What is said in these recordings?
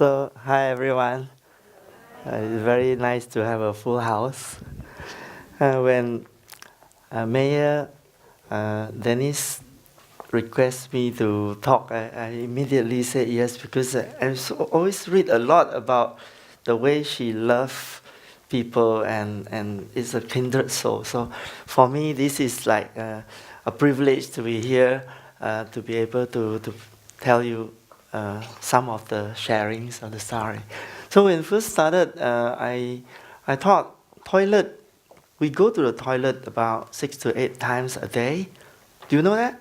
So, hi everyone. It's very nice to have a full house. When Mayor Dennis requests me to talk, I immediately said yes because always read a lot about the way she loves people and is a kindred soul. So, for me, this is like a privilege to be here, to be able to tell you some of the sharings of the story. So when first started, I thought toilet. We go to the toilet about 6 to 8 times a day. Do you know that?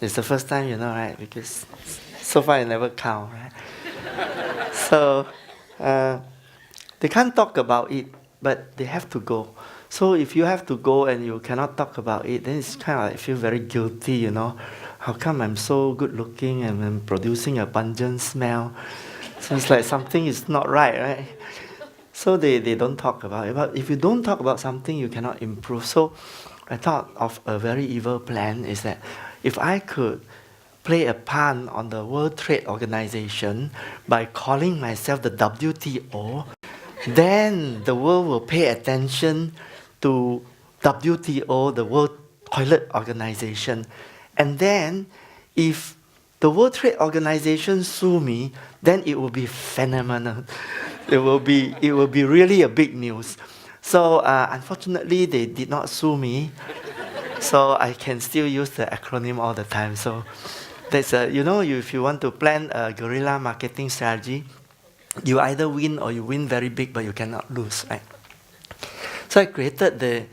It's the first time you know, right? Because so far I never count, right? So uh, they can't talk about it, but they have to go. So if you have to go and you cannot talk about it, then it's kind of like feel very guilty, you know. How come I'm so good looking and I'm producing a pungent smell? So it's like something is not right, right? So they don't talk about it. But if you don't talk about something, you cannot improve. So I thought of a very evil plan is that if I could play a pun on the World Trade Organization by calling myself the WTO, then the world will pay attention to WTO, the World Toilet Organization. And then if the World Trade Organization sue me, then it will be phenomenal. It will be really a big news. So unfortunately, they did not sue me. So I can still use the acronym all the time. So that's if you want to plan a guerrilla marketing strategy, you either win or you win very big, but you cannot lose, right? So I created the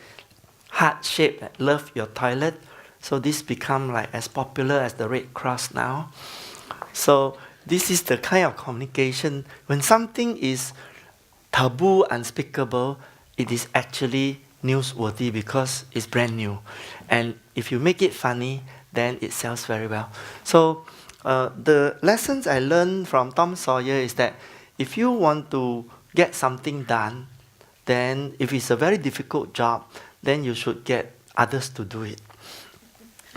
heart shape, love your toilet. So this become like as popular as the Red Cross now. So this is the kind of communication. When something is taboo, unspeakable, it is actually newsworthy because it's brand new. And if you make it funny, then it sells very well. So the lessons I learned from Tom Sawyer is that if you want to get something done, then if it's a very difficult job, then you should get others to do it.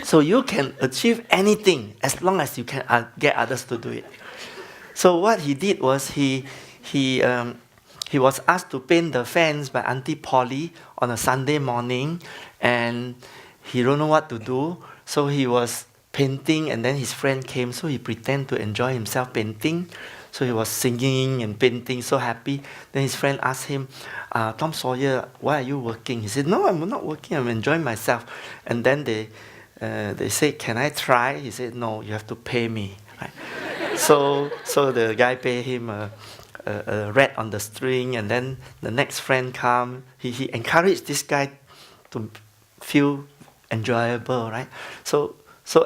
So you can achieve anything as long as you can get others to do it. So what he did was he was asked to paint the fence by Auntie Polly on a Sunday morning, and he don't know what to do. So he was painting, and then his friend came. So he pretended to enjoy himself painting. So he was singing and painting, so happy. Then his friend asked him, Tom Sawyer, why are you working? He said, no, I'm not working. I'm enjoying myself. And then they said, can I try? He said, no, you have to pay me. Right? So the guy paid him a rat on the string, and then the next friend come. He encouraged this guy to feel enjoyable, right? So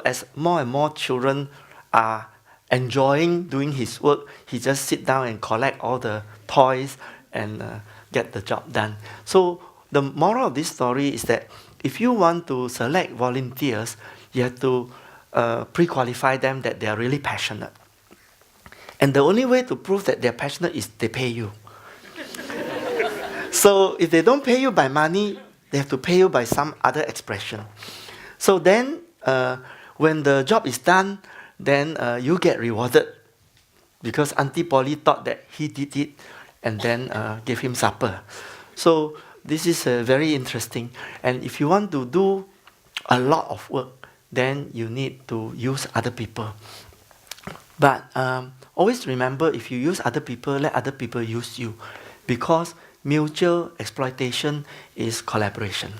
as more and more children are enjoying doing his work, he just sit down and collect all the toys and get the job done. So the moral of this story is that if you want to select volunteers, you have to pre-qualify them that they are really passionate. And the only way to prove that they're passionate is they pay you. So if they don't pay you by money, they have to pay you by some other expression. So then when the job is done, then you get rewarded because Auntie Polly thought that he did it and then gave him supper. So this is very interesting. And if you want to do a lot of work, then you need to use other people. But always remember, if you use other people, let other people use you, because mutual exploitation is collaboration.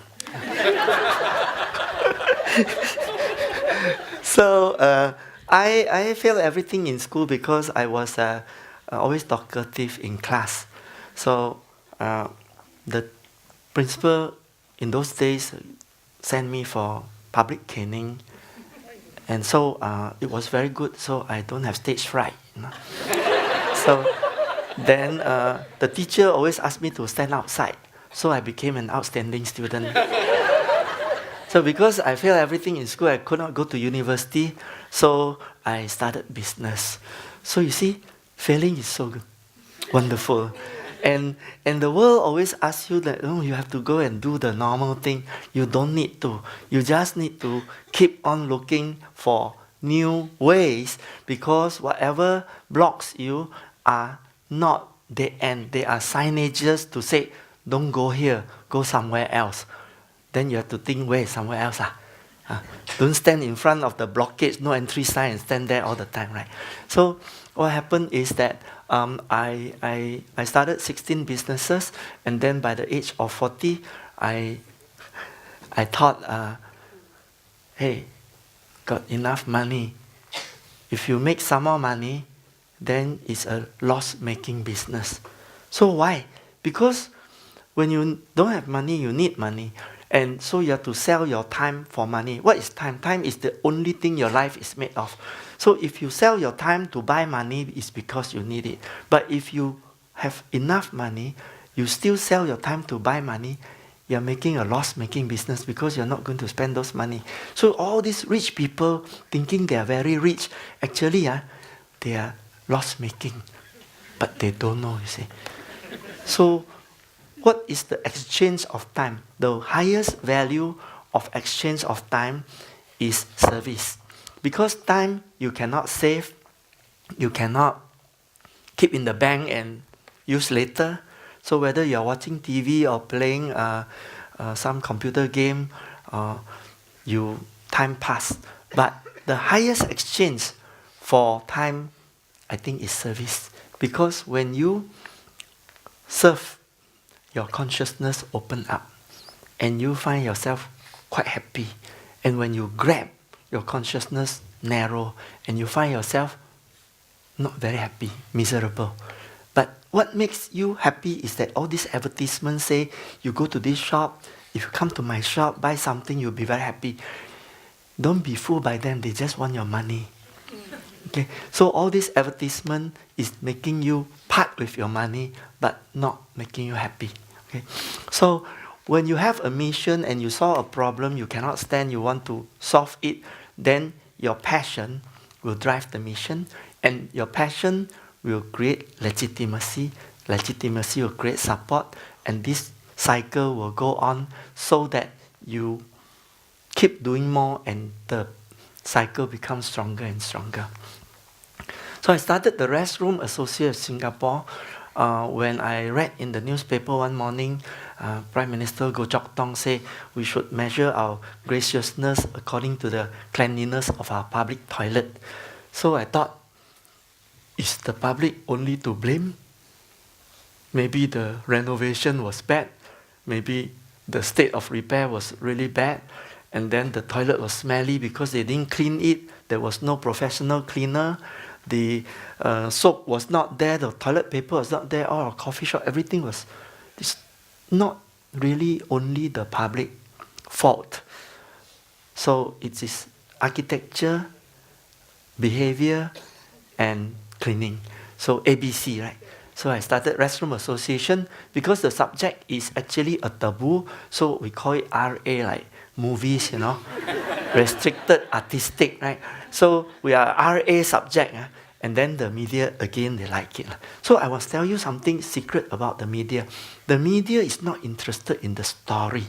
So I failed everything in school because I was always talkative in class. So the principal in those days sent me for public caning, and so it was very good. So I don't have stage fright. You know? So then the teacher always asked me to stand outside. So I became an outstanding student. So because I failed everything in school, I could not go to university. So I started business. So you see, failing is so good, wonderful. And the world always asks you that, oh, you have to go and do the normal thing. You don't need to. You just need to keep on looking for new ways, because whatever blocks you are not dead end. They are signages to say, don't go here, go somewhere else. Then you have to think, where is somewhere else? Don't stand in front of the blockage, no entry sign, and stand there all the time, right? So what happened is that I started 16 businesses, and then by the age of 40, I thought, hey, got enough money. If you make some more money, then it's a loss-making business. So why? Because when you don't have money, you need money. And so you have to sell your time for money. What is time? Time is the only thing your life is made of. So if you sell your time to buy money, it's because you need it. But if you have enough money, you still sell your time to buy money, you're making a loss-making business because you're not going to spend those money. So all these rich people thinking they are very rich, actually they are loss-making. But they don't know, you see. So what is the exchange of time? The highest value of exchange of time is service. Because time you cannot save, you cannot keep in the bank and use later. So whether you're watching TV or playing some computer game, time pass. But the highest exchange for time, I think, is service. Because when you serve, your consciousness open up and you find yourself quite happy. And when you grab, your consciousness narrow and you find yourself not very happy, miserable. But what makes you happy is that all these advertisements say, you go to this shop, if you come to my shop, buy something, you'll be very happy. Don't be fooled by them, they just want your money. Okay, so all this advertisement is making you part with your money, but not making you happy. Okay, so when you have a mission and you saw a problem you cannot stand, you want to solve it, then your passion will drive the mission, and your passion will create legitimacy. Legitimacy will create support, and this cycle will go on so that you keep doing more and the cycle becomes stronger and stronger. So I started the Restroom Associate of Singapore when I read in the newspaper one morning, Prime Minister Goh Chok Tong said we should measure our graciousness according to the cleanliness of our public toilet. So I thought, is the public only to blame? Maybe the renovation was bad, maybe the state of repair was really bad, and then the toilet was smelly because they didn't clean it, there was no professional cleaner, the soap was not there, the toilet paper was not there, or a coffee shop, everything was... It's not really only the public fault. So it is architecture, behavior, and cleaning. So ABC, right? So I started Restroom Association because the subject is actually a taboo, so we call it RA, like movies, restricted artistic, right? So we are RA subject, and then the media, again, they like it. So I must tell you something secret about the media. The media is not interested in the story.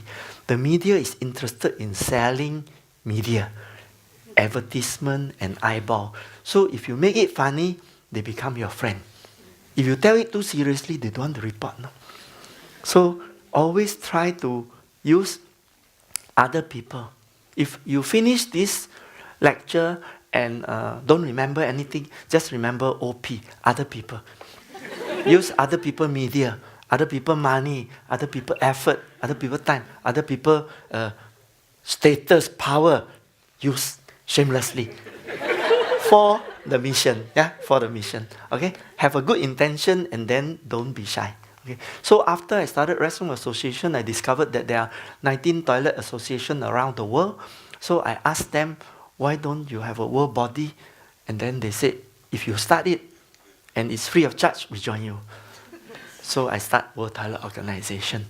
The media is interested in selling media, advertisement, and eyeball. So if you make it funny, they become your friend. If you tell it too seriously, they don't want to report. No? So always try to use other people. If you finish this lecture and don't remember anything, just remember OP, other people. Use other people media, other people money, other people effort, other people time, other people status, power. Use shamelessly. For the mission, for the mission. Okay, have a good intention and then don't be shy. Okay, so after I started Restroom Association, I discovered that there are 19 toilet associations around the world. So I asked them, why don't you have a world body? And then they said, if you start it and it's free of charge, we join you. So I start World Toilet Organization.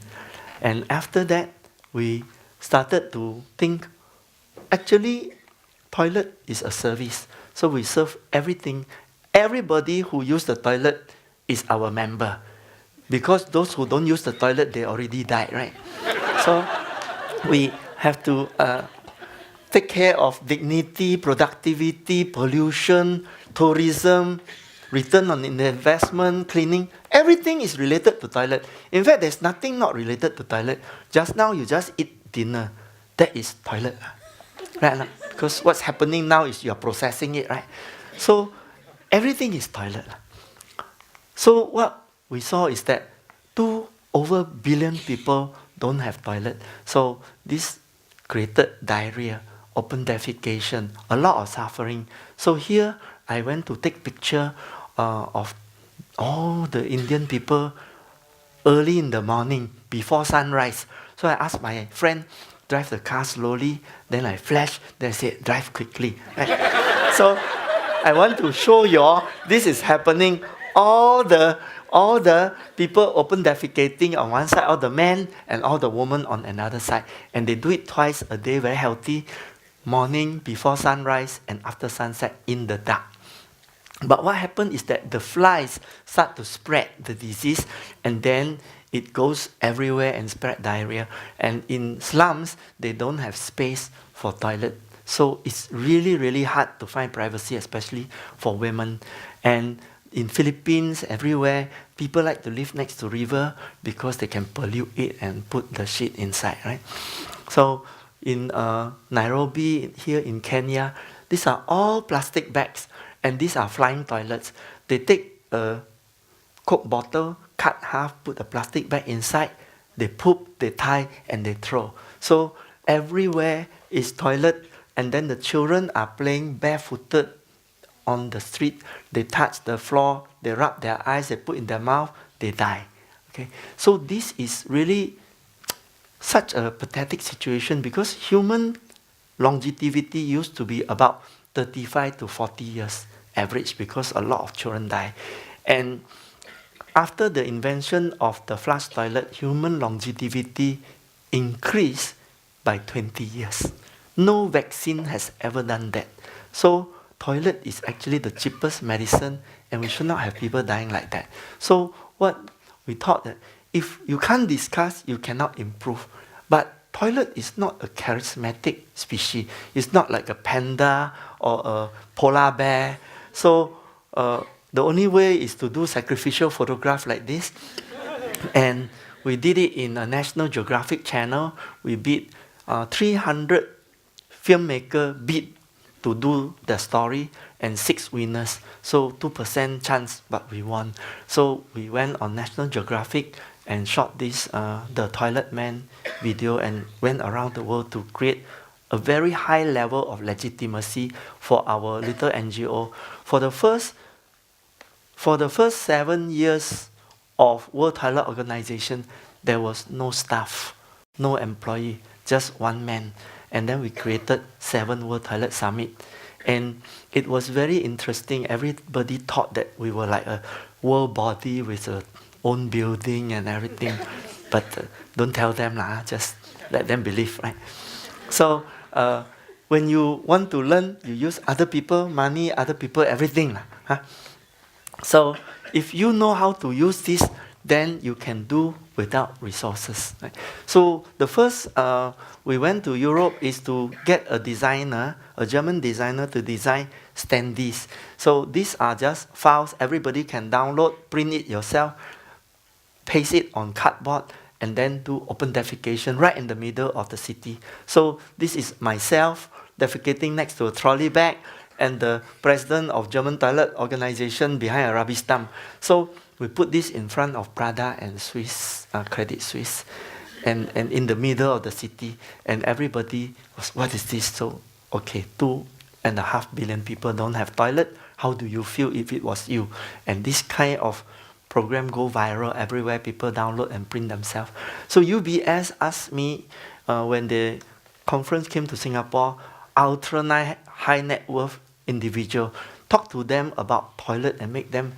And after that, we started to think, actually, toilet is a service. So we serve everything. Everybody who use the toilet is our member. Because those who don't use the toilet, they already died, right? So we have to take care of dignity, productivity, pollution, tourism, return on investment, cleaning. Everything is related to toilet. In fact, there's nothing not related to toilet. Just now, you just eat dinner. That is toilet. Right? Because what's happening now is you're processing it, right? So, everything is toilet. So, what we saw is that over billion people don't have toilet. So, this created diarrhea, open defecation, a lot of suffering. So here, I went to take picture of all the Indian people early in the morning, before sunrise. So I asked my friend, drive the car slowly, then I flash, then I said, drive quickly. Right? So I want to show you all, this is happening. All the people open defecating on one side, all the men and all the women on another side. And they do it twice a day, very healthy. Morning, before sunrise, and after sunset in the dark. But what happened is that the flies start to spread the disease, and then it goes everywhere and spread diarrhea. And in slums, they don't have space for toilet. So it's really, really hard to find privacy, especially for women. And in Philippines, everywhere, people like to live next to river because they can pollute it and put the shit inside, right? So in Nairobi, here in Kenya, these are all plastic bags, and these are flying toilets. They take a Coke bottle, cut half, put a plastic bag inside, they poop, they tie, and they throw. So everywhere is toilet, and then the children are playing barefooted on the street. They touch the floor, they rub their eyes, they put in their mouth, they die. Okay, so this is really such a pathetic situation, because human longevity used to be about 35 to 40 years average, because a lot of children die. And after the invention of the flush toilet, human longevity increased by 20 years. No vaccine has ever done that. So toilet is actually the cheapest medicine, and we should not have people dying like that. So what we thought that if you can't discuss, you cannot improve. But toilet is not a charismatic species. It's not like a panda or a polar bear. So the only way is to do sacrificial photograph like this. And we did it in a National Geographic channel. We beat 300 filmmaker bid to do the story, and 6 winners. So 2% chance, but we won. So we went on National Geographic and shot this the Toilet Man video, and went around the world to create a very high level of legitimacy for our little NGO. For the first 7 years of World Toilet Organization, there was no staff, no employee, just one man. And then we created 7 World Toilet Summit. And it was very interesting. Everybody thought that we were like a world body with a own building and everything. But don't tell them, just let them believe, right? So when you want to learn, you use other people, money, other people, everything. So if you know how to use this, then you can do without resources. Right? So the first we went to Europe is to get a designer, a German designer, to design standees. So these are just files everybody can download, print it yourself, paste it on cardboard, and then do open defecation right in the middle of the city. So this is myself defecating next to a trolley bag, and the president of German Toilet Organization behind a rubbish dump. So we put this in front of Prada and Swiss, Credit Suisse, and in the middle of the city, and everybody was, what is this? So, okay, 2.5 billion people don't have toilet. How do you feel if it was you? And this kind of program go viral everywhere, people download and print themselves. So UBS asked me when the conference came to Singapore, ultra high net worth individual, talk to them about toilet and make them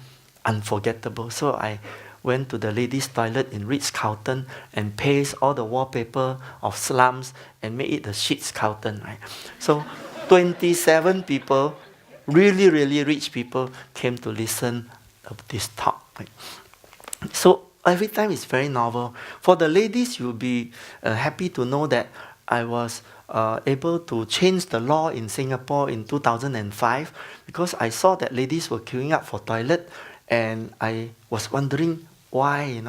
unforgettable. So I went to the ladies' toilet in Ritz-Carlton and paste all the wallpaper of slums and made it the Ritz-Carlton, right? So 27 people, really, really rich people, came to listen to this talk. Right? So every time it's very novel. For the ladies, you'll be happy to know that I was able to change the law in Singapore in 2005 because I saw that ladies were queuing up for toilet, and I was wondering why,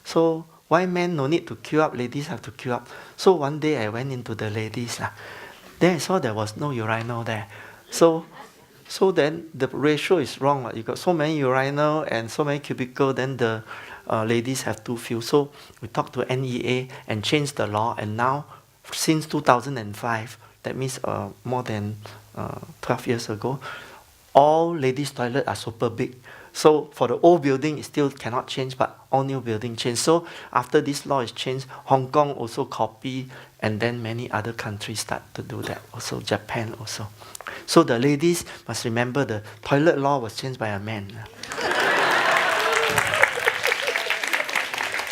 So why men no need to queue up, ladies have to queue up. So one day I went into the ladies. Then I saw there was no urinal there. So then the ratio is wrong. You got so many urinal and so many cubicle, then the ladies have too few. So we talked to NEA and changed the law, and now since 2005, that means more than 12 years ago, all ladies' toilets are super big. So for the old building, it still cannot change, but all new building change. So after this law is changed, Hong Kong also copy, and then many other countries start to do that. Also Japan also. So the ladies must remember the toilet law was changed by a man.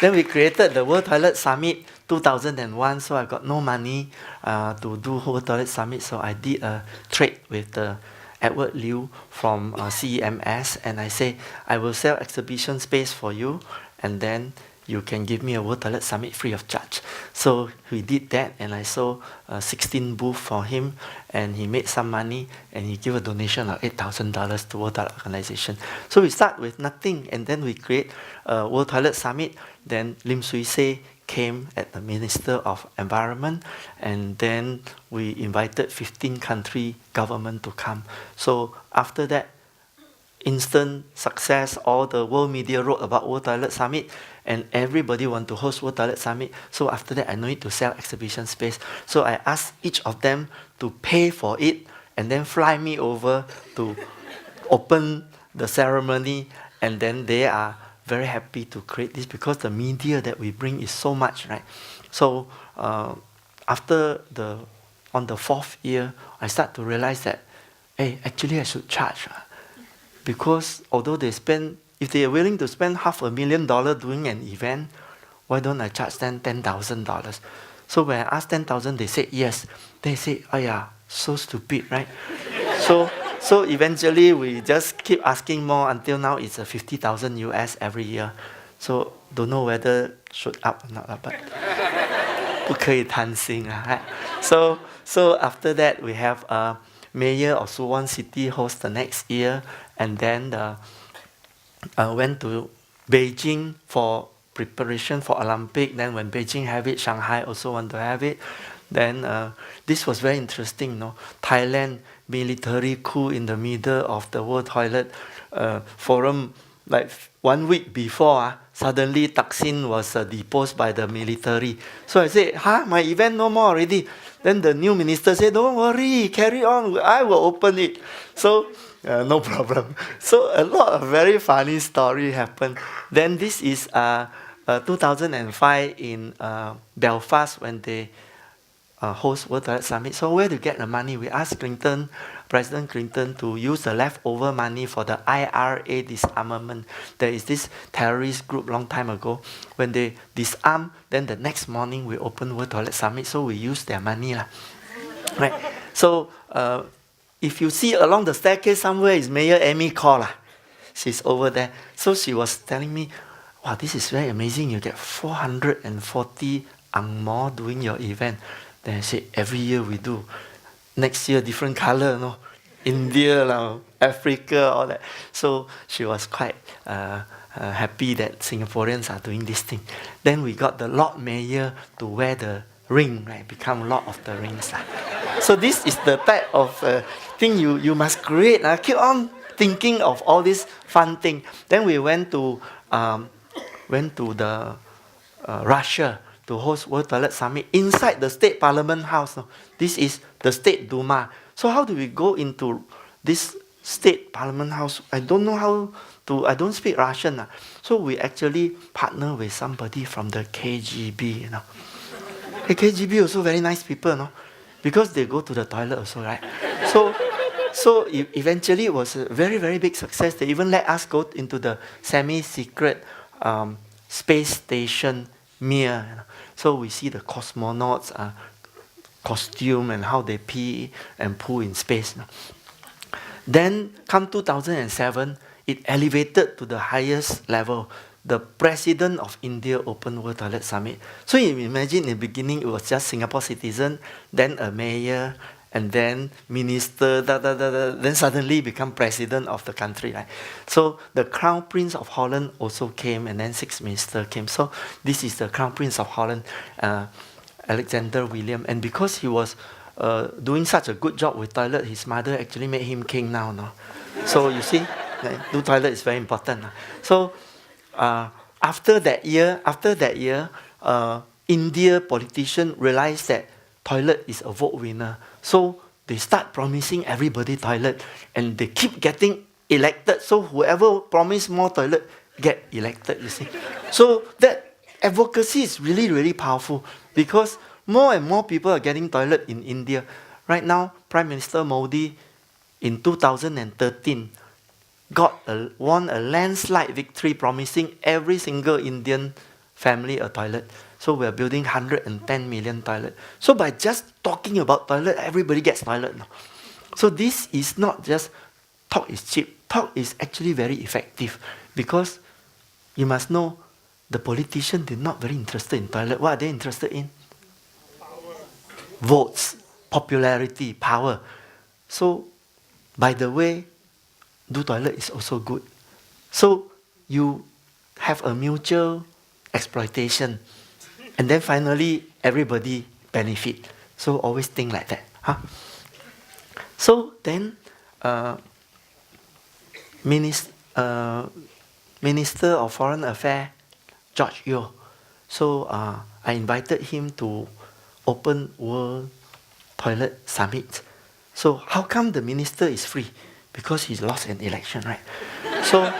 Then we created the World Toilet Summit 2001. So I got no money to do World Toilet Summit. So I did a trade with the Edward Liu from CEMS, and I say, I will sell exhibition space for you, and then you can give me a World Toilet Summit free of charge. So we did that, and I sold 16 booths for him, and he made some money, and he gave a donation of $8,000 to World Toilet Organization. So we start with nothing, and then we create a World Toilet Summit. Then Lim Swee Say came as the Minister of Environment, and then we invited 15 country government to come. So after that, instant success, all the world media wrote about World Toilet Summit, and everybody want to host World Toilet Summit. So after that, I no need to sell exhibition space. So I asked each of them to pay for it, and then fly me over to open the ceremony, and then they are very happy to create this because the media that we bring is so much, right? So after on the 4th year, I start to realize that, hey, actually I should charge. Because although if they are willing to spend $500,000 doing an event, why don't I charge them $10,000? So when I asked 10,000, they said yes. They said, oh yeah, so stupid, right? So eventually we just keep asking more until now it's a 50,000 US every year. So don't know whether should up or not, but 不可以贪心, right? So after that we have Mayor of Suwon City host the next year, and then went to Beijing for preparation for Olympic. Then when Beijing have it, Shanghai also want to have it. Then this was very interesting, Thailand military coup in the middle of the World Toilet Forum. Like 1 week before, suddenly Thaksin was deposed by the military. So I said, my event no more already. Then the new minister said, don't worry, carry on, I will open it. So no problem. So a lot of very funny story happened. Then this is 2005 in Belfast when they host World Toilet Summit. So where to get the money? We asked President Clinton to use the leftover money for the IRA disarmament. There is this terrorist group long time ago. When they disarm, then the next morning we open World Toilet Summit. So we use their money. Right? So if you see along the staircase somewhere is Mayor Amy Call. She's over there. So she was telling me, wow, this is very amazing. You get 440 Ang Mo doing your event. Then I said, every year we do. Next year, different color, India, Africa, all that. So she was quite happy that Singaporeans are doing this thing. Then we got the Lord Mayor to wear the ring, right? Become Lord of the Rings. So this is the type of thing you must create. Keep on thinking of all this fun thing. Then we went to the Russia to host World Toilet Summit inside the State Parliament House. This is the State Duma. So how do we go into this State Parliament House? I don't know how to, I don't speak Russian. So we actually partner with somebody from the KGB. The KGB also very nice people, because they go to the toilet also, right? So eventually it was a very, very big success. They even let us go into the semi-secret space station Mir. So we see the cosmonauts costume and how they pee and poo in space. Then come 2007, it elevated to the highest level. the president of India Open World Toilet Summit. So you imagine in the beginning it was just Singapore citizen, then a mayor, and then minister, then suddenly become president of the country. Right? So the Crown Prince of Holland also came, and then 6 ministers came. So this is the Crown Prince of Holland, Alexander William. And because he was doing such a good job with toilet, his mother actually made him king now. No? So you see, do toilet is very important. So after that year, India politicians realized that toilet is a vote winner. So they start promising everybody toilet, and they keep getting elected. So whoever promised more toilet get elected, you see. So that advocacy is really, really powerful, because more and more people are getting toilet in India. Right now, Prime Minister Modi in 2013 won a landslide victory, promising every single Indian family a toilet. So we are building 110 million toilet. So by just talking about toilet, everybody gets toilet now. So this is not just talk is cheap. Talk is actually very effective, because you must know the politicians, they're not very interested in toilet. What are they interested in? Power. Votes, popularity, power. So by the way, do toilet is also good. So you have a mutual exploitation. And then finally, everybody benefit. So always think like that. Huh? So then, Minister of Foreign Affairs, George Yeo. So I invited him to Open World Toilet Summit. So how come the minister is free? Because he lost an election, right? So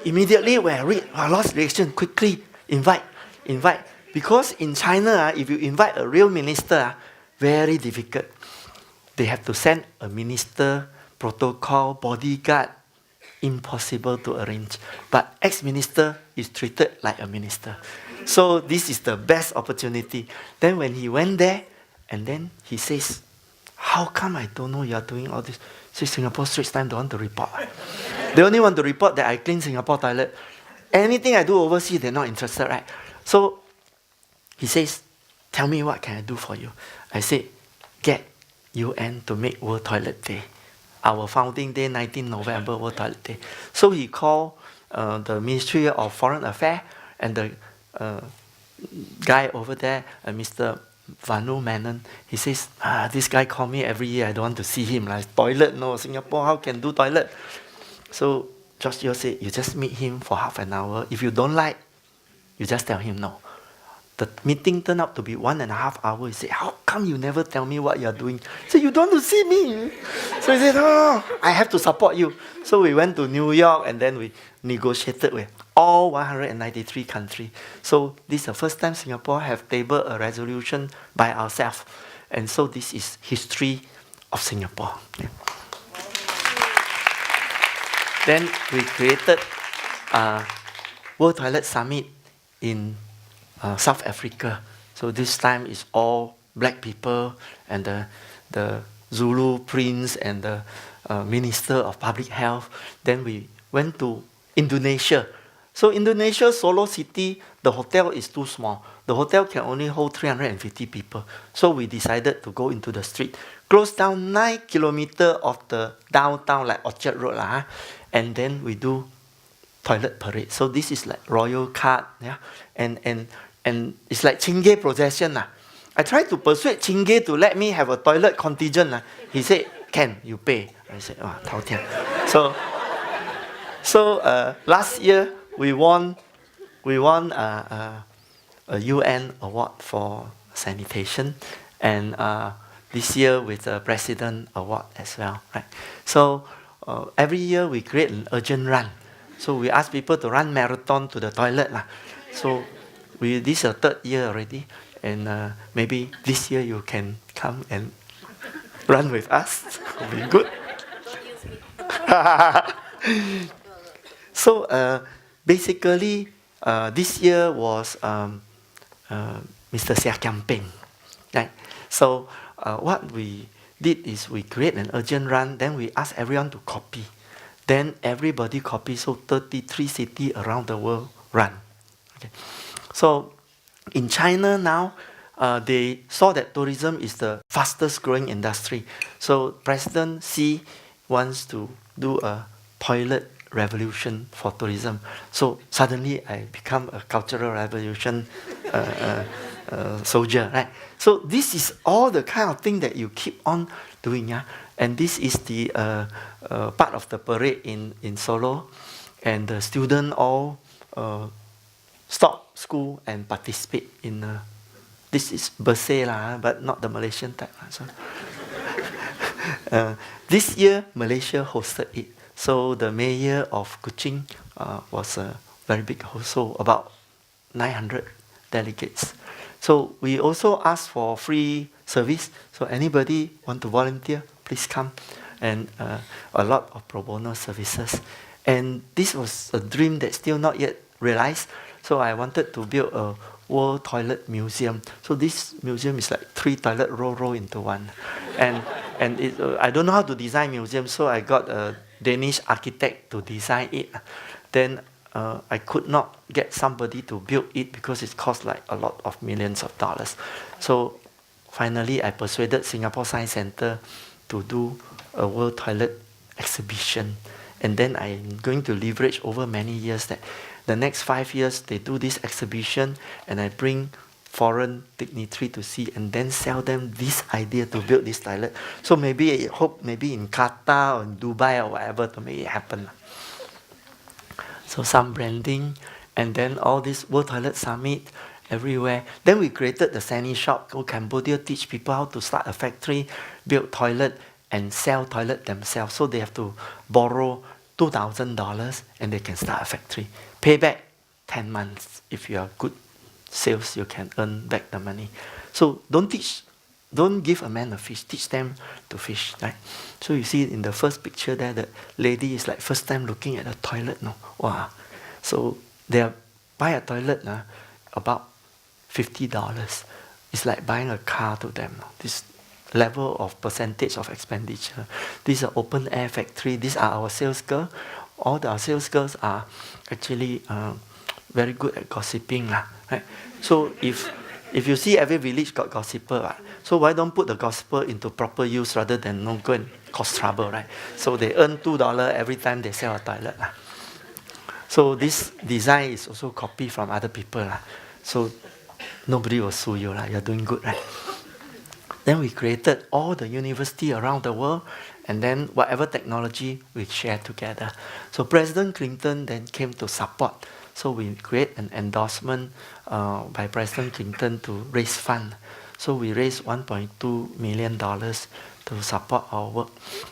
immediately when I read, I lost election, quickly invite. Because in China, if you invite a real minister, very difficult. They have to send a minister, protocol, bodyguard, impossible to arrange. But ex-minister is treated like a minister. So this is the best opportunity. Then when he went there, and then he says, how come I don't know you are doing all this? See, Singapore Straits Times don't want to report. They only want to report that I clean Singapore toilet. Anything I do overseas, they're not interested, right? So he says, tell me what can I do for you? I said, get UN to make World Toilet Day. Our founding day, 19 November, World Toilet Day. So he called the Ministry of Foreign Affairs, and the guy over there, Mr. Vanu Menon, he says, this guy call me every year, I don't want to see him. Like, toilet, no, Singapore, how can do toilet? So George Yeo said, you just meet him for half an hour. If you don't like, you just tell him no. The meeting turned out to be 1.5 hours. He said, how come you never tell me what you're doing? He said, you don't want to see me. So he said, no, I have to support you. So we went to New York, and then we negotiated with all 193 countries. So this is the first time Singapore have tabled a resolution by ourselves. And so this is history of Singapore. Yeah. Then we created a World Toilet Summit in South Africa. So this time it's all black people, and the Zulu prince and the Minister of Public Health. Then we went to Indonesia. So Indonesia, Solo City, the hotel is too small. The hotel can only hold 350 people. So we decided to go into the street, close down 9 kilometers of the downtown, like Orchard Road, and then we do toilet parade. So this is like royal card, yeah, and it's like Chingay procession. I tried to persuade Chingay to let me have a toilet contingent. He said, can, you pay. I said, oh, 头天. So last year we won a UN award for sanitation, and this year with the President Award as well. Right? So every year we create an urgent run. So we ask people to run marathon to the toilet. So this is the 3rd year already, and maybe this year you can come and run with us. It'll be good. So basically, this year was Mr. Seah Kiam Peng. Right? So what we did is we create an urgent run, then we ask everyone to copy. Then everybody copies, so 33 cities around the world run. Okay. So in China now, they saw that tourism is the fastest growing industry. So President Xi wants to do a toilet revolution for tourism. So suddenly I become a cultural revolution soldier, right? So this is all the kind of thing that you keep on doing, yeah. And this is the part of the parade in Solo, and the students all stop school and participate in. This is Bersih lah, but not the Malaysian type. So this year Malaysia hosted it. So the mayor of Kuching was a very big host, so about 900 delegates. So we also asked for free service. So anybody want to volunteer, please come. And a lot of pro bono services. And this was a dream that's still not yet realized. So I wanted to build a World Toilet Museum. So this museum is like 3 toilet roll into one. And it, I don't know how to design museums, so I got a Danish architect to design it. Then I could not get somebody to build it because it cost like a lot of millions of dollars. So finally I persuaded Singapore Science Centre to do a World Toilet exhibition. And then I'm going to leverage over many years that the next 5 years they do this exhibition, and I bring foreign dignitary to see and then sell them this idea to build this toilet. So maybe I hope maybe in Qatar or in Dubai or whatever to make it happen. So some branding, and then all this World Toilet Summit everywhere. Then we created the Sani shop. Go Cambodia, teach people how to start a factory, build toilet and sell toilet themselves. So they have to borrow $2,000 and they can start a factory. Pay back 10 months. If you are good sales, you can earn back the money. So don't give a man a fish, teach them to fish, right? So you see in the first picture there, the lady is like first time looking at a toilet, no? Wow. So they buy a toilet about $50. It's like buying a car to them. No? This level of percentage of expenditure. These are open air factory. These are our sales girls. All our sales girls are actually very good at gossiping, right? So if you see every village got gossiper, right? So why don't put the gossiper into proper use rather than no go and cause trouble, right? So they earn $2 every time they sell a toilet. So this design is also copied from other people. So nobody will sue you. You're doing good, right? Then we created all the university around the world, and then whatever technology we share together. So President Clinton then came to support. So we create an endorsement by President Clinton to raise fund. So we raised $1.2 million to support our work.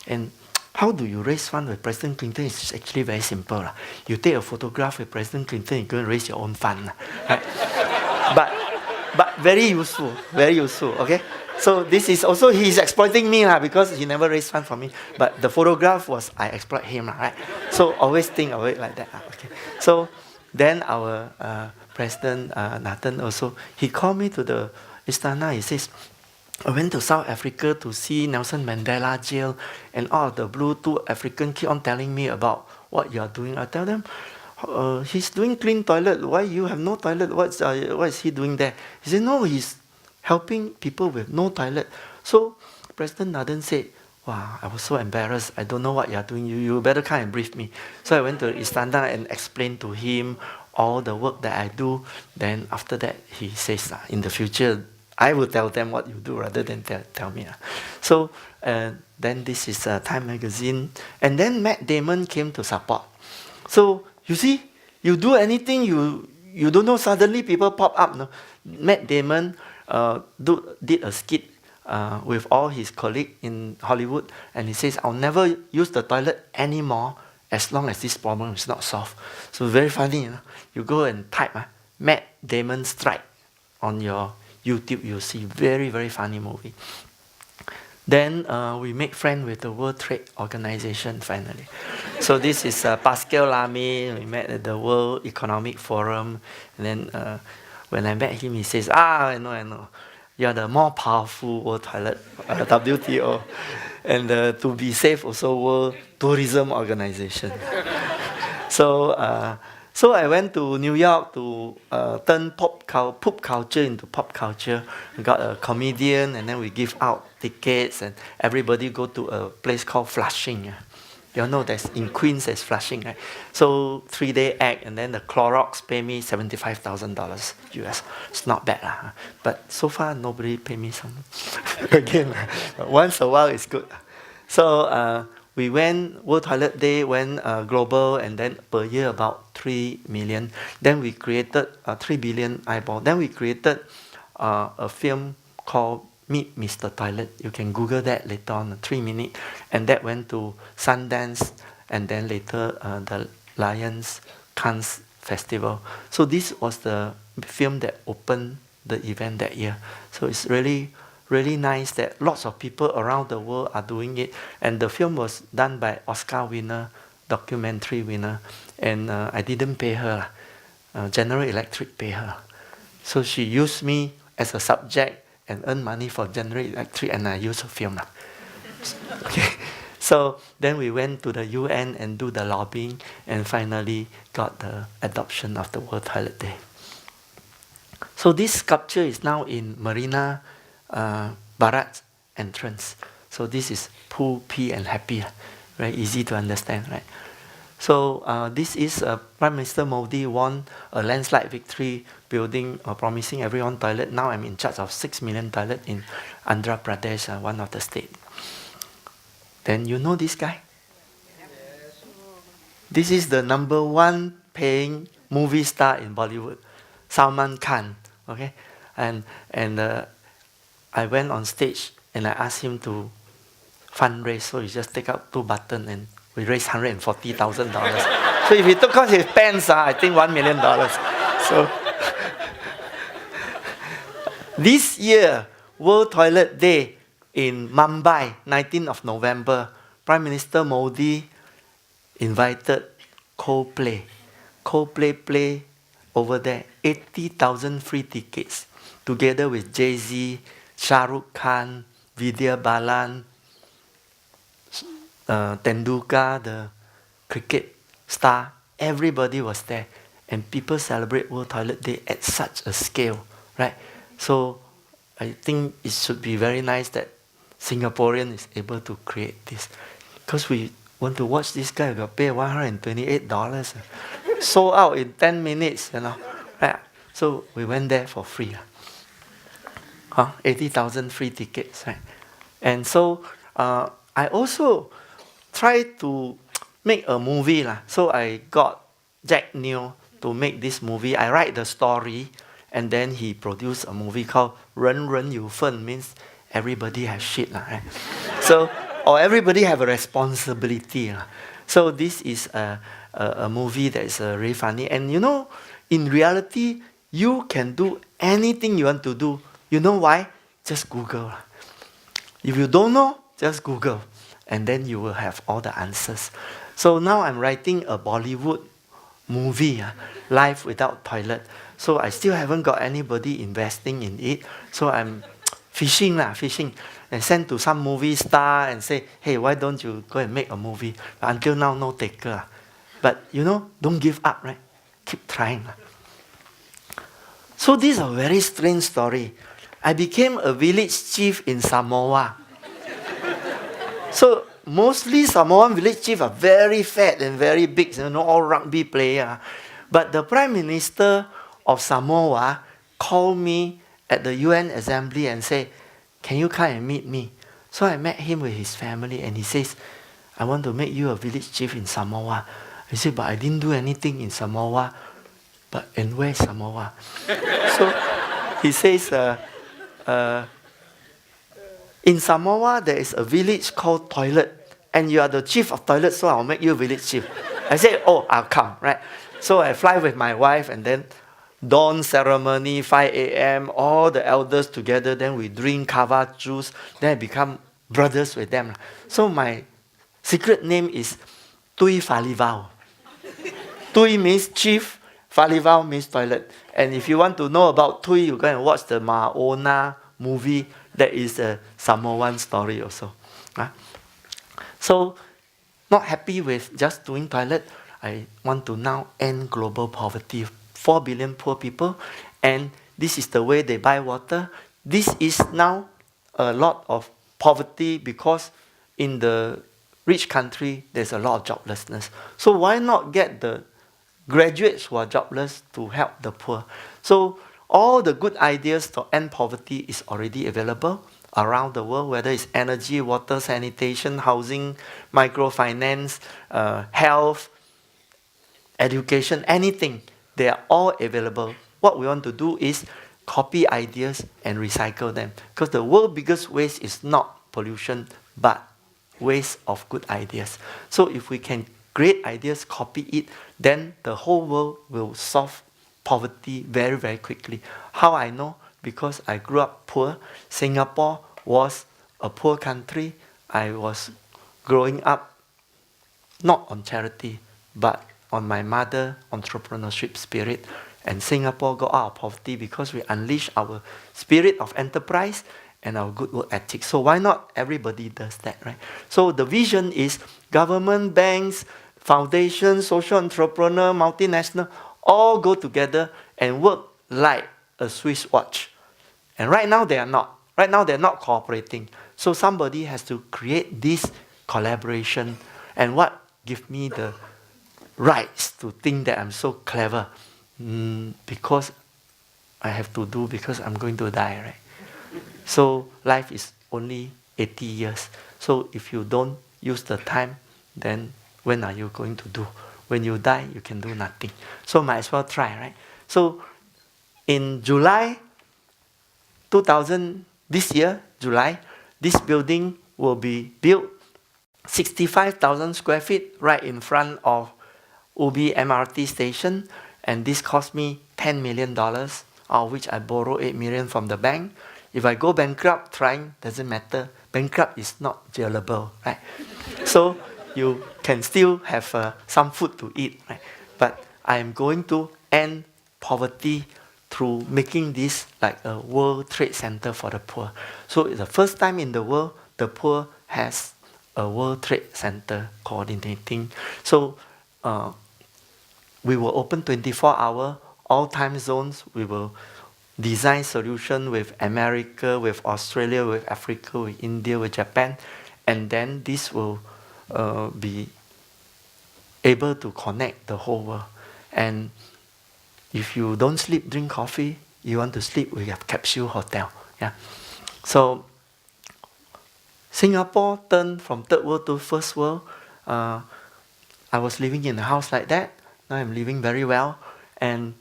And how do you raise fund with President Clinton? It's actually very simple. You take a photograph with President Clinton, you go and raise your own fund. Right? but very useful, okay? So this is also, he's exploiting me because he never raised fund for me. But the photograph was, I exploit him, right? So always think of it like that. Okay. So then our President Nathan also, he called me to the Istana. He says, I went to South Africa to see Nelson Mandela jail, and all of the blue 2 African keep on telling me about what you are doing. I tell them, he's doing clean toilet. Why you have no toilet? What is he doing there? He said, no, he's helping people with no toilet. So President Nathan said, wow, I was so embarrassed. I don't know what you are doing. You better come and brief me. So I went to Istana and explained to him all the work that I do. Then after that, he says, in the future, I will tell them what you do rather than tell me. So then this is Time Magazine. And then Matt Damon came to support. So you see, you do anything, you don't know, suddenly people pop up. No? Matt Damon did a skit with all his colleagues in Hollywood, and he says, I'll never use the toilet anymore as long as this problem is not solved. So very funny. You go and type Matt Damon strike on your YouTube, you'll see very, very funny movie. Then we make friends with the World Trade Organization finally. So this is Pascal Lamy. We met at the World Economic Forum. And then when I met him, he says, I know. You're the more powerful World Toilet, WTO. And to be safe also World Tourism Organization. So I went to New York to turn poop culture into pop culture. We got a comedian, and then we give out tickets, and everybody go to a place called Flushing. You know, there's in Queens, there's Flushing, right? So 3-day act, and then the Clorox pay me $75,000 US. It's not bad, but so far nobody pay me some. Again, once a while it's good. So we went, World Toilet Day went global, and then per year about 3 million. Then we created 3 billion eyeball. Then we created a film called Meet Mr. Toilet. You can Google that later on, 3 minutes. And that went to Sundance, and then later the Lions Cannes Festival. So this was the film that opened the event that year. So it's really nice that lots of people around the world are doing it. And the film was done by Oscar winner, documentary winner. And I didn't pay her. General Electric pay her. So she used me as a subject and earn money for General Electric, and I use a film. Okay. So then we went to the UN and do the lobbying, and finally got the adoption of the World Toilet Day. So this sculpture is now in Marina Barat entrance. So this is Poo, Pee and Happy. Very easy to understand, right? So this is Prime Minister Modi won a landslide victory building, promising everyone toilet. Now I'm in charge of 6 million toilet in Andhra Pradesh, one of the state. Then you know this guy? This is the number 1 paying movie star in Bollywood, Salman Khan. Okay, and I went on stage and I asked him to fundraise. So he just take out 2 buttons and we raised $140,000. So if he took out his pants, I think $1 million. So this year, World Toilet Day in Mumbai, 19th of November, Prime Minister Modi invited Coldplay. Coldplay play over there, 80,000 free tickets, together with Jay-Z, Shah Rukh Khan, Vidya Balan, Tendulkar, the cricket star. Everybody was there, and people celebrate World Toilet Day at such a scale, right? So I think it should be very nice that Singaporean is able to create this, because we want to watch this guy. We got pay $128, sold out in 10 minutes, you know. Right? So we went there for free. 80,000 free tickets, right? And so I also tried to make a movie. So I got Jack Neo to make this movie. I write the story, and then he produced a movie called 人人有份, means everybody has shit. Right? So, or everybody have a responsibility. So this is a movie that is really funny. And you know, in reality, you can do anything you want to do. You know why? Just Google. If you don't know, just Google. And then you will have all the answers. So now I'm writing a Bollywood movie, Life Without Toilet. So I still haven't got anybody investing in it. So I'm fishing, and send to some movie star and say, hey, why don't you go and make a movie? But until now, no taker. But you know, don't give up, right? Keep trying. So this is a very strange story. I became a village chief in Samoa. So mostly Samoan village chiefs are very fat and very big, you know, all rugby player. But the Prime Minister of Samoa called me at the UN Assembly and said, can you come and meet me? So I met him with his family, and he says, I want to make you a village chief in Samoa. I said, but I didn't do anything in Samoa. And where's Samoa? So he says, in Samoa, there is a village called Toilet, and you are the chief of Toilet, so I'll make you village chief. I said, oh, I'll come, right? So I fly with my wife, and then dawn ceremony, 5 a.m., all the elders together, then we drink kava juice, then I become brothers with them. So my secret name is Tui Falivao. Tui means chief, Falivao means toilet. And if you want to know about Tui, you go and watch the Maona movie. That is a Samoan story also. So, not happy with just doing toilet. I want to now end global poverty. 4 billion poor people, and this is the way they buy water. This is now a lot of poverty because in the rich country, there's a lot of joblessness. So why not get the graduates who are jobless to help the poor? So all the good ideas to end poverty is already available around the world, whether it's energy, water, sanitation, housing, microfinance, health, education, anything. They are all available. What we want to do is copy ideas and recycle them. Because the world's biggest waste is not pollution, but waste of good ideas. So if we can create ideas, copy it, then the whole world will solve poverty very, very quickly. How I know? Because I grew up poor. Singapore was a poor country. I was growing up not on charity, but on my mother entrepreneurship spirit. And Singapore got out of poverty because we unleashed our spirit of enterprise and our good work ethic. So why not everybody does that, right? So the vision is government, banks, foundations, social entrepreneur, multinational, all go together and work like a Swiss watch. And right now they are not. Right now they're not cooperating. So somebody has to create this collaboration. And what gives me the rights to think that I'm so clever? Because I have to do, because I'm going to die, right? So life is only 80 years. So if you don't use the time, then when are you going to do? When you die, you can do nothing. So might as well try, right? So in July 2000, this year, July, this building will be built 65,000 square feet right in front of Ubi MRT station. And this cost me $10 million, of which I borrow $8 million from the bank. If I go bankrupt, trying doesn't matter. Bankrupt is not jailable, right? So you can still have some food to eat, right? But I am going to end poverty through making this like a World Trade Center for the poor. So it's the first time in the world the poor has a World Trade Center coordinating. So we will open 24 hours, all time zones. We will design solution with America, with Australia, with Africa, with India, with Japan. And then this will be able to connect the whole world. And if you don't sleep, drink coffee, you want to sleep, we have capsule hotel. Yeah. So Singapore turned from third world to first world. I was living in a house like that. Now I'm living very well. And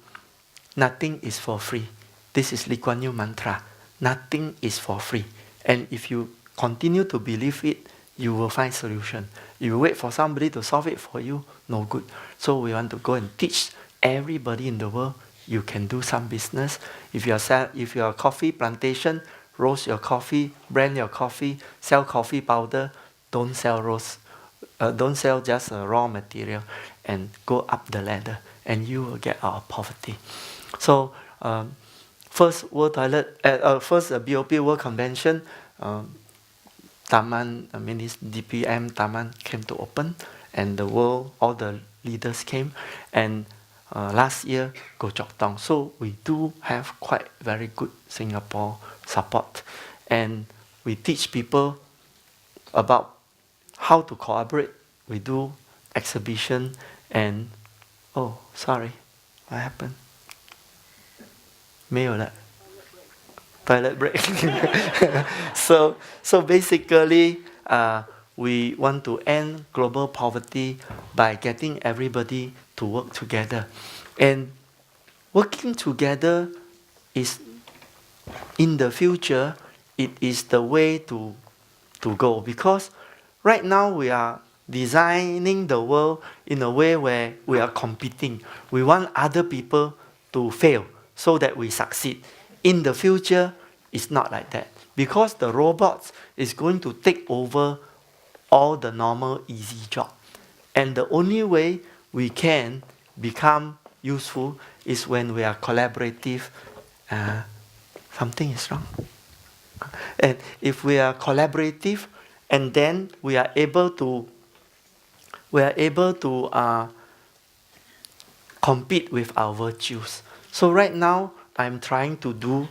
nothing is for free. This is Lee Kuan Yew mantra. Nothing is for free. And if you continue to believe it, you will find solution. If you wait for somebody to solve it for you, no good. So we want to go and teach everybody in the world, you can do some business. If you are a coffee plantation, roast your coffee, brand your coffee, sell coffee powder, don't sell don't sell just raw material, and go up the ladder, and you will get out of poverty. So first World Toilet, first BOP World Convention, Taman, this DPM Taman came to open, and the world, all the leaders came, and last year, Goh Chok Tong. So we do have quite very good Singapore support. And we teach people about how to collaborate. We do exhibition and, oh, sorry, what happened? 没有了. Toilet break. So basically, we want to end global poverty by getting everybody to work together. And working together is, in the future, it is the way to go. Because right now we are designing the world in a way where we are competing. We want other people to fail so that we succeed. In the future, it's not like that. Because the robots is going to take over all the normal, easy job. And the only way we can become useful is when we are collaborative. Something is wrong. And if we are collaborative and then we are able to compete with our virtues. So right now, I'm trying to do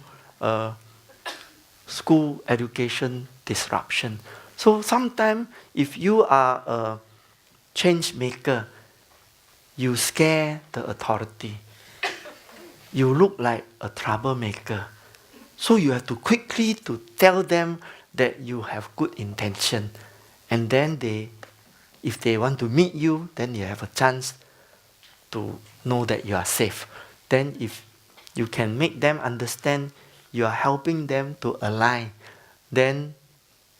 school education disruption. So sometimes, if you are a change maker, you scare the authority. You look like a troublemaker. So you have to quickly to tell them that you have good intention. And then if they want to meet you, then you have a chance to know that you are safe. Then if you can make them understand you are helping them to align, then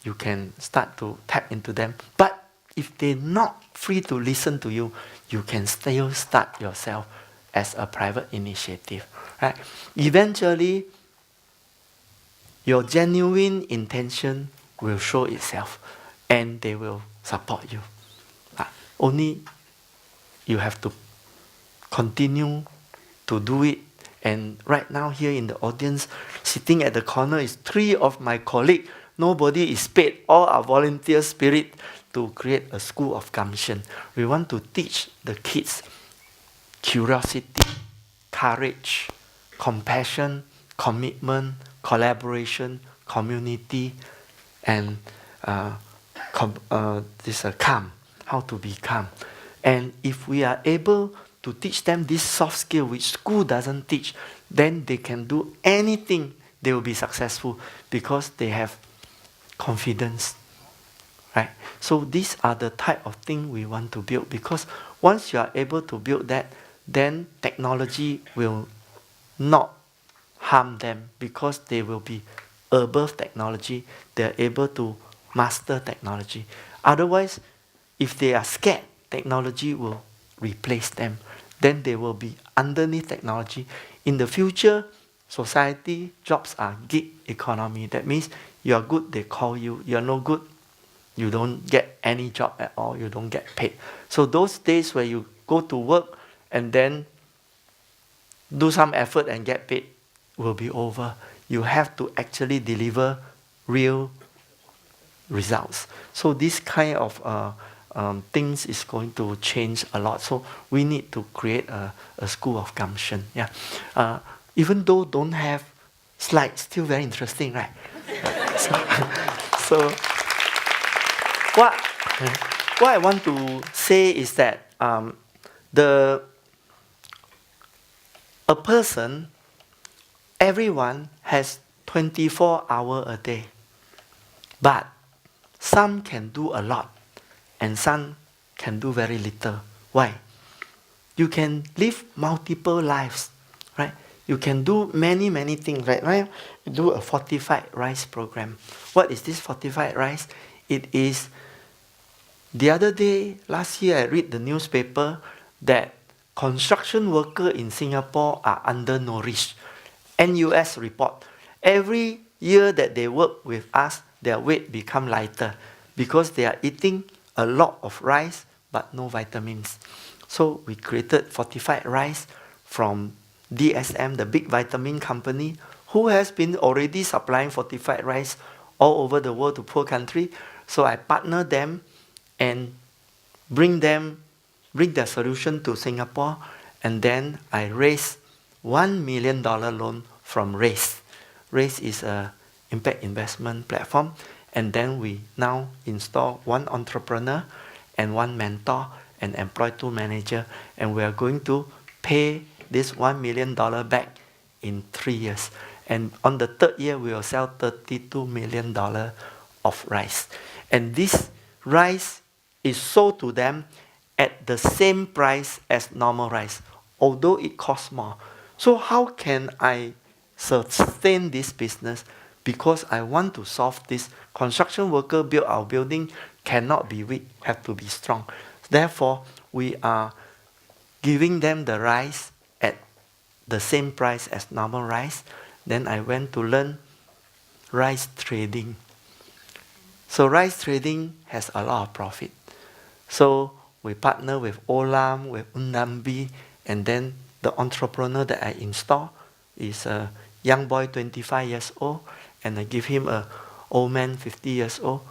you can start to tap into them. But if they're not free to listen to you, you can still start yourself as a private initiative. Right? Eventually, your genuine intention will show itself and they will support you. Only you have to continue to do it. And right now here in the audience, sitting at the corner is 3 of my colleagues. Nobody is paid. All are volunteer spirit to create a school of gumption. We want to teach the kids curiosity, courage, compassion, commitment, collaboration, community, and calm, how to be calm. And if we are able to teach them this soft skill which school doesn't teach, then they can do anything, they will be successful because they have confidence. Right? So these are the type of thing we want to build, because once you are able to build that, then technology will not harm them because they will be above technology. They are able to master technology. Otherwise, if they are scared, technology will replace them. Then they will be underneath technology. In the future, society, jobs are gig economy. That means you are good, they call you. You are no good, you don't get any job at all. You don't get paid. So those days where you go to work and then do some effort and get paid will be over. You have to actually deliver real results. So this kind of things is going to change a lot. So we need to create a school of gumption. Yeah, even though don't have slides, still very interesting, right? so what I want to say is that a person, everyone has 24 hours a day, but some can do a lot and some can do very little. Why? You can live multiple lives, right? You can do many things, right? You do a fortified rice program. What is this fortified rice? It is, the other day, last year, I read the newspaper that construction workers in Singapore are undernourished. NUS report. Every year that they work with us, their weight become lighter because they are eating a lot of rice but no vitamins. So we created fortified rice from DSM, the big vitamin company, who has been already supplying fortified rice all over the world to poor country. So I partner them and bring their solution to Singapore, and then I raise $1 million loan from RAISE. RAISE is an impact investment platform, and then we now install 1 entrepreneur and 1 mentor and employ 2 managers, and we are going to pay this $1 million back in 3 years. And on the 3rd year, we will sell $32 million of rice. And this rice is sold to them at the same price as normal rice, although it costs more. So how can I sustain this business? Because I want to solve this. Construction worker build our building cannot be weak, have to be strong. Therefore, we are giving them the rice at the same price as normal rice. Then I went to learn rice trading. So rice trading has a lot of profit. So we partner with Olam, with Unambi, and then the entrepreneur that I install is a young boy, 25 years old, and I give him a old man, 50 years old.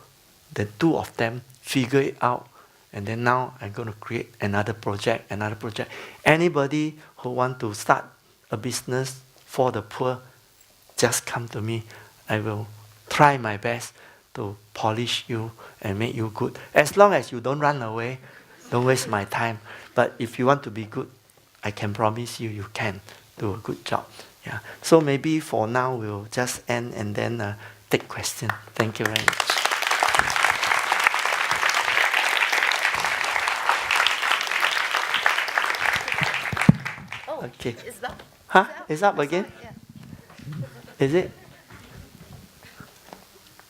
the two of them figure it out, and then now I'm going to create another project. Anybody who want to start a business for the poor, just come to me. I will try my best to polish you and make you good. As long as you don't run away, don't waste my time. But if you want to be good, I can promise you, you can do a good job. Yeah. So maybe for now we'll just end and then take questions. Thank you very much. Okay. It's up. Huh? It's up again? Yeah. Is it?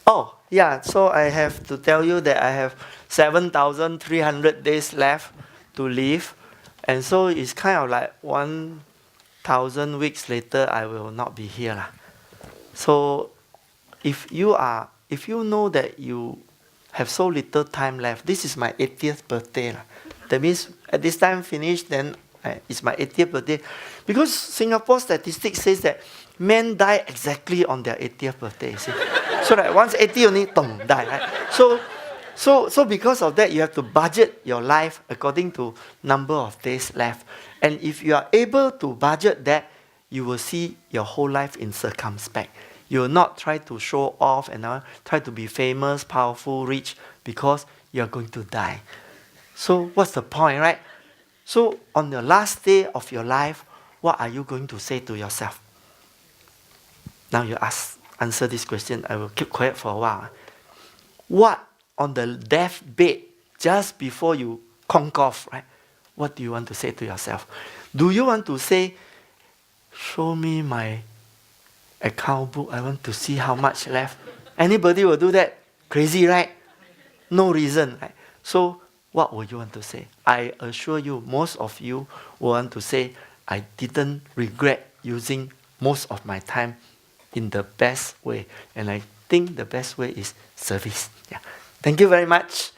Oh, yeah. So I have to tell you that I have 7,300 days left to live. And so it's kind of like 1,000 weeks later, I will not be here. So if you know that you have so little time left, this is my 80th birthday. That means at this time finished, then it's my 80th birthday. Because Singapore statistics says that men die exactly on their 80th birthday. See? So that once 80 only, die. Right? So because of that, you have to budget your life according to number of days left. And if you are able to budget that, you will see your whole life in circumspect. You will not try to show off and try to be famous, powerful, rich, because you are going to die. So what's the point, right? So on the last day of your life, what are you going to say to yourself? Now you answer this question. I will keep quiet for a while. What on the deathbed, just before you conk off, right? What do you want to say to yourself? Do you want to say, show me my account book, I want to see how much left? Anybody will do that? Crazy, right? No reason, right? So what would you want to say? I assure you, most of you will want to say, I didn't regret using most of my time in the best way. And I think the best way is service. Yeah. Thank you very much.